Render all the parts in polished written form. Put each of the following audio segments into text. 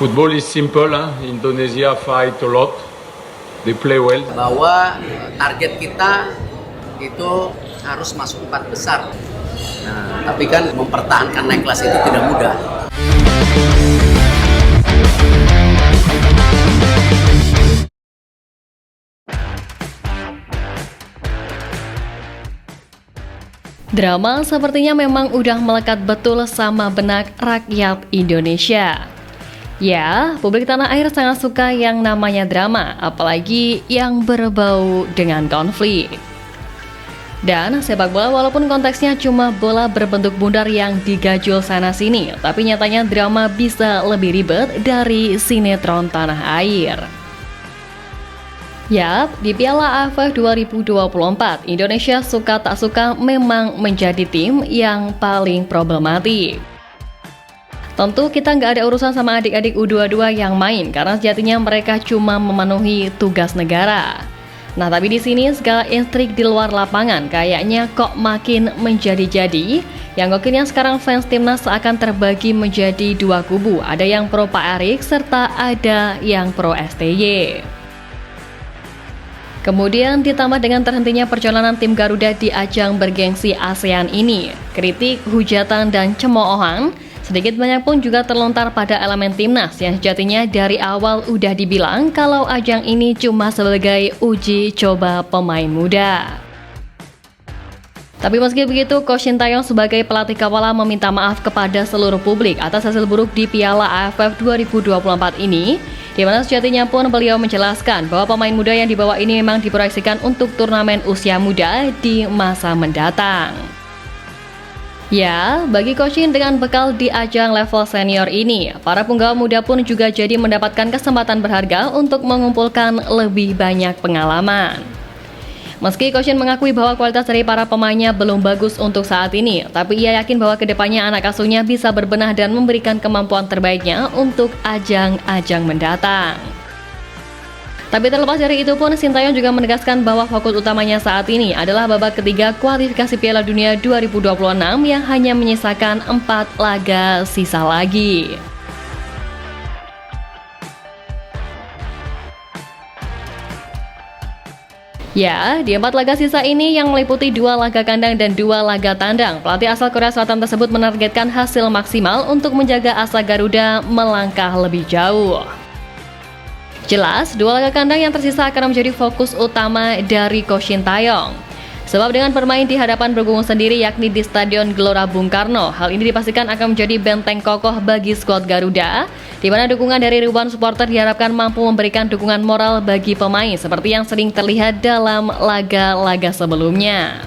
Football is simple, huh? Indonesia fight a lot, they play well. Bahwa target kita itu harus masuk 4 besar. Nah, tapi kan mempertahankan naik kelas itu tidak mudah. Drama sepertinya memang udah melekat betul sama benak rakyat Indonesia. Ya, publik tanah air sangat suka yang namanya drama, apalagi yang berbau dengan konflik. Dan sepak bola walaupun konteksnya cuma bola berbentuk bundar yang digajul sana-sini, tapi nyatanya drama bisa lebih ribet dari sinetron tanah air. Yap, di Piala AFF 2024, Indonesia suka tak suka memang menjadi tim yang paling problematik. Tentu kita nggak ada urusan sama adik-adik U22 yang main, karena sejatinya mereka cuma memenuhi tugas negara. Nah, tapi di sini segala intrik di luar lapangan kayaknya kok makin menjadi-jadi. Yang gokilnya sekarang fans timnas akan terbagi menjadi dua kubu, ada yang pro Pak Erik serta ada yang pro STY. Kemudian ditambah dengan terhentinya perjalanan tim Garuda di ajang bergengsi ASEAN ini, kritik, hujatan, dan cemoohan sedikit banyak pun juga terlontar pada elemen timnas yang sejatinya dari awal udah dibilang kalau ajang ini cuma sebagai uji coba pemain muda. Tapi meski begitu, Coach Shin Tae-yong sebagai pelatih kepala meminta maaf kepada seluruh publik atas hasil buruk di Piala AFF 2024 ini, di mana sejatinya pun beliau menjelaskan bahwa pemain muda yang dibawa ini memang diproyeksikan untuk turnamen usia muda di masa mendatang. Ya, bagi Coach Shin dengan bekal di ajang level senior ini, para punggawa muda pun juga jadi mendapatkan kesempatan berharga untuk mengumpulkan lebih banyak pengalaman. Meski Coach Shin mengakui bahwa kualitas dari para pemainnya belum bagus untuk saat ini, tapi ia yakin bahwa kedepannya anak asuhnya bisa berbenah dan memberikan kemampuan terbaiknya untuk ajang-ajang mendatang. Tapi terlepas dari itu pun, Shin Tae-yong juga menegaskan bahwa fokus utamanya saat ini adalah babak ketiga kualifikasi Piala Dunia 2026 yang hanya menyisakan 4 laga sisa lagi. Ya, di 4 laga sisa ini yang meliputi 2 laga kandang dan 2 laga tandang, pelatih asal Korea Selatan tersebut menargetkan hasil maksimal untuk menjaga asa Garuda melangkah lebih jauh. Jelas, 2 laga kandang yang tersisa akan menjadi fokus utama dari Coach Shin Tae-yong. Sebab dengan bermain di hadapan bergulung sendiri yakni di Stadion Gelora Bung Karno, hal ini dipastikan akan menjadi benteng kokoh bagi skuad Garuda, di mana dukungan dari ribuan supporter diharapkan mampu memberikan dukungan moral bagi pemain seperti yang sering terlihat dalam laga-laga sebelumnya.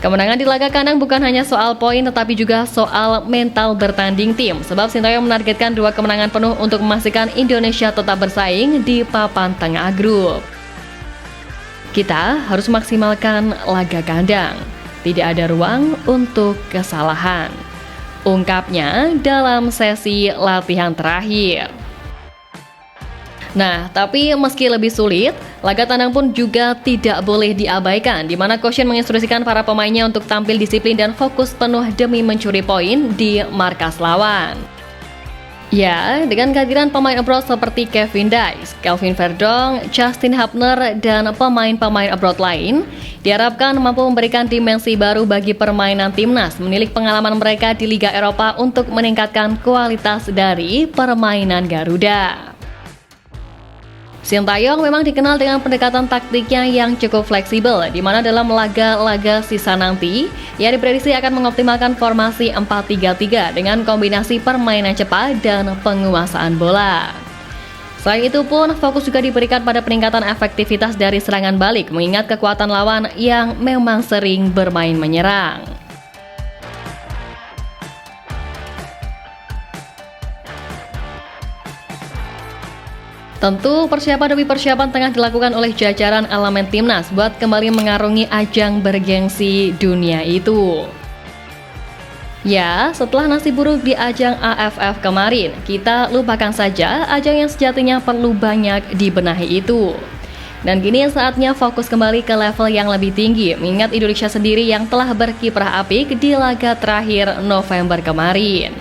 Kemenangan di laga kandang bukan hanya soal poin tetapi juga soal mental bertanding tim, sebab Shin Tae-yong menargetkan 2 kemenangan penuh untuk memastikan Indonesia tetap bersaing di papan tengah grup. Kita harus maksimalkan laga kandang, tidak ada ruang untuk kesalahan, ungkapnya dalam sesi latihan terakhir. Nah, tapi meski lebih sulit, laga tandang pun juga tidak boleh diabaikan, di mana Coach Shin menginstruksikan para pemainnya untuk tampil disiplin dan fokus penuh demi mencuri poin di markas lawan. Ya, dengan kehadiran pemain abroad seperti Kevin Dice, Kelvin Verdong, Justin Hubner, dan pemain-pemain abroad lain, diharapkan mampu memberikan dimensi baru bagi permainan timnas, menilik pengalaman mereka di Liga Eropa untuk meningkatkan kualitas dari permainan Garuda. Shin Tae-yong memang dikenal dengan pendekatan taktiknya yang cukup fleksibel, di mana dalam laga-laga sisa nanti, ia diprediksi akan mengoptimalkan formasi 4-3-3 dengan kombinasi permainan cepat dan penguasaan bola. Selain itu pun, fokus juga diberikan pada peningkatan efektivitas dari serangan balik, mengingat kekuatan lawan yang memang sering bermain menyerang. Tentu persiapan demi persiapan tengah dilakukan oleh jajaran elemen timnas buat kembali mengarungi ajang bergengsi dunia itu. Ya, setelah nasib buruk di ajang AFF kemarin, kita lupakan saja ajang yang sejatinya perlu banyak dibenahi itu. Dan kini saatnya fokus kembali ke level yang lebih tinggi, mengingat Indonesia sendiri yang telah berkiprah apik di laga terakhir November kemarin.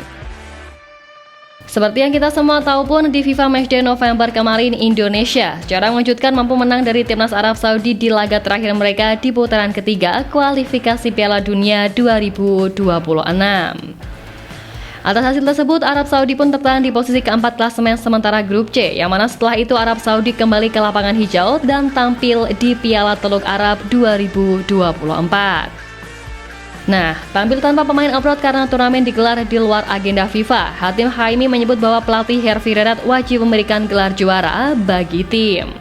Seperti yang kita semua tahu pun, di FIFA Matchday November kemarin, Indonesia secara mengejutkan mampu menang dari timnas Arab Saudi di laga terakhir mereka di putaran ketiga kualifikasi Piala Dunia 2026. Atas hasil tersebut, Arab Saudi pun tertahan di posisi keempat klasemen sementara grup C, yang mana setelah itu Arab Saudi kembali ke lapangan hijau dan tampil di Piala Teluk Arab 2024. Nah, tampil tanpa pemain abroad karena turnamen digelar di luar agenda FIFA, Hatim Haimi menyebut bahwa pelatih Hervi Renard wajib memberikan gelar juara bagi tim.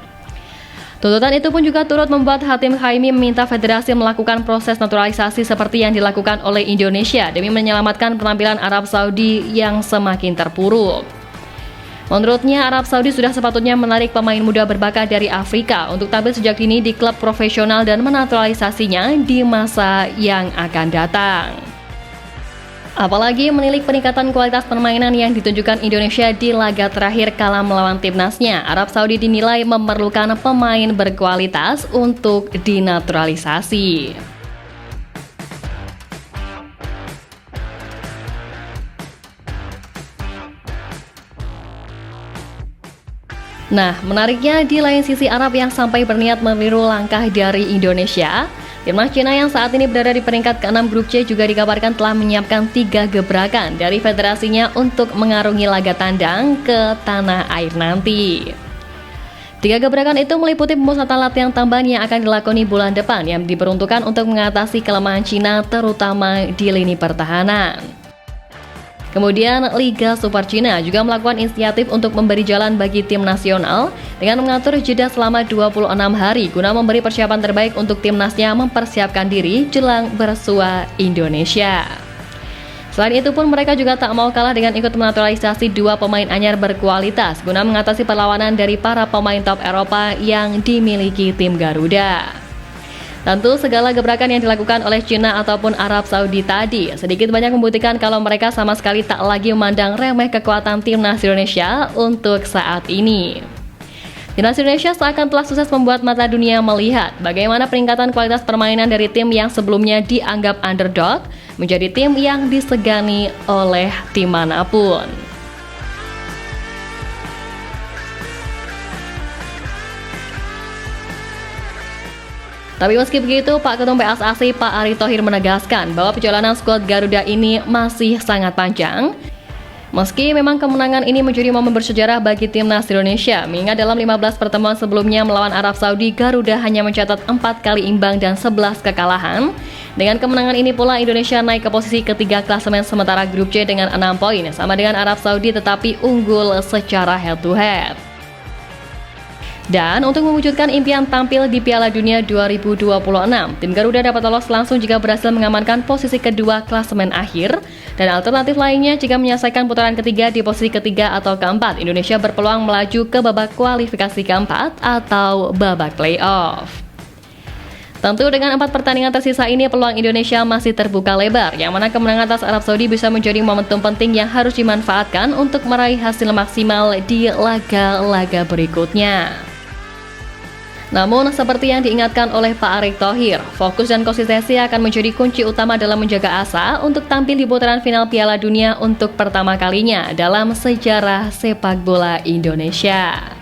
Tuntutan itu pun juga turut membuat Hatim Haimi meminta federasi melakukan proses naturalisasi seperti yang dilakukan oleh Indonesia demi menyelamatkan penampilan Arab Saudi yang semakin terpuruk. Menurutnya, Arab Saudi sudah sepatutnya menarik pemain muda berbakat dari Afrika untuk tampil sejak dini di klub profesional dan menaturalisasinya di masa yang akan datang. Apalagi menilik peningkatan kualitas permainan yang ditunjukkan Indonesia di laga terakhir kala melawan timnasnya, Arab Saudi dinilai memerlukan pemain berkualitas untuk dinaturalisasi. Nah, menariknya di lain sisi Arab yang sampai berniat meniru langkah dari Indonesia, timnas Cina yang saat ini berada di peringkat ke-6 grup C juga dikabarkan telah menyiapkan 3 gebrakan dari federasinya untuk mengarungi laga tandang ke tanah air nanti. 3 gebrakan itu meliputi pemusatan latihan tambahan yang akan dilakoni bulan depan yang diperuntukkan untuk mengatasi kelemahan Cina terutama di lini pertahanan. Kemudian, Liga Super Cina juga melakukan inisiatif untuk memberi jalan bagi tim nasional dengan mengatur jeda selama 26 hari guna memberi persiapan terbaik untuk timnasnya mempersiapkan diri jelang bersua Indonesia. Selain itu pun mereka juga tak mau kalah dengan ikut menaturalisasi 2 pemain anyar berkualitas guna mengatasi perlawanan dari para pemain top Eropa yang dimiliki tim Garuda. Tentu segala gebrakan yang dilakukan oleh Cina ataupun Arab Saudi tadi sedikit banyak membuktikan kalau mereka sama sekali tak lagi memandang remeh kekuatan timnas Indonesia untuk saat ini. Timnas Indonesia seakan telah sukses membuat mata dunia melihat bagaimana peningkatan kualitas permainan dari tim yang sebelumnya dianggap underdog menjadi tim yang disegani oleh tim manapun. Tapi meski begitu, Pak Ketum PSSI Pak Erick Thohir menegaskan bahwa perjalanan skuad Garuda ini masih sangat panjang. Meski memang kemenangan ini menjadi momen bersejarah bagi timnas Indonesia, mengingat dalam 15 pertemuan sebelumnya melawan Arab Saudi, Garuda hanya mencatat 4 kali imbang dan 11 kekalahan. Dengan kemenangan ini pula Indonesia naik ke posisi ketiga klasemen sementara grup C dengan 6 poin, sama dengan Arab Saudi tetapi unggul secara head to head. Dan untuk mewujudkan impian tampil di Piala Dunia 2026, tim Garuda dapat lolos langsung jika berhasil mengamankan posisi kedua klasemen akhir. Dan alternatif lainnya jika menyelesaikan putaran ketiga di posisi ketiga atau keempat, Indonesia berpeluang melaju ke babak kualifikasi keempat atau babak playoff. Tentu dengan 4 pertandingan tersisa ini peluang Indonesia masih terbuka lebar, yang mana kemenangan atas Arab Saudi bisa menjadi momentum penting yang harus dimanfaatkan untuk meraih hasil maksimal di laga-laga berikutnya. Namun, seperti yang diingatkan oleh Pak Erick Thohir, fokus dan konsistensi akan menjadi kunci utama dalam menjaga asa untuk tampil di putaran final Piala Dunia untuk pertama kalinya dalam sejarah sepak bola Indonesia.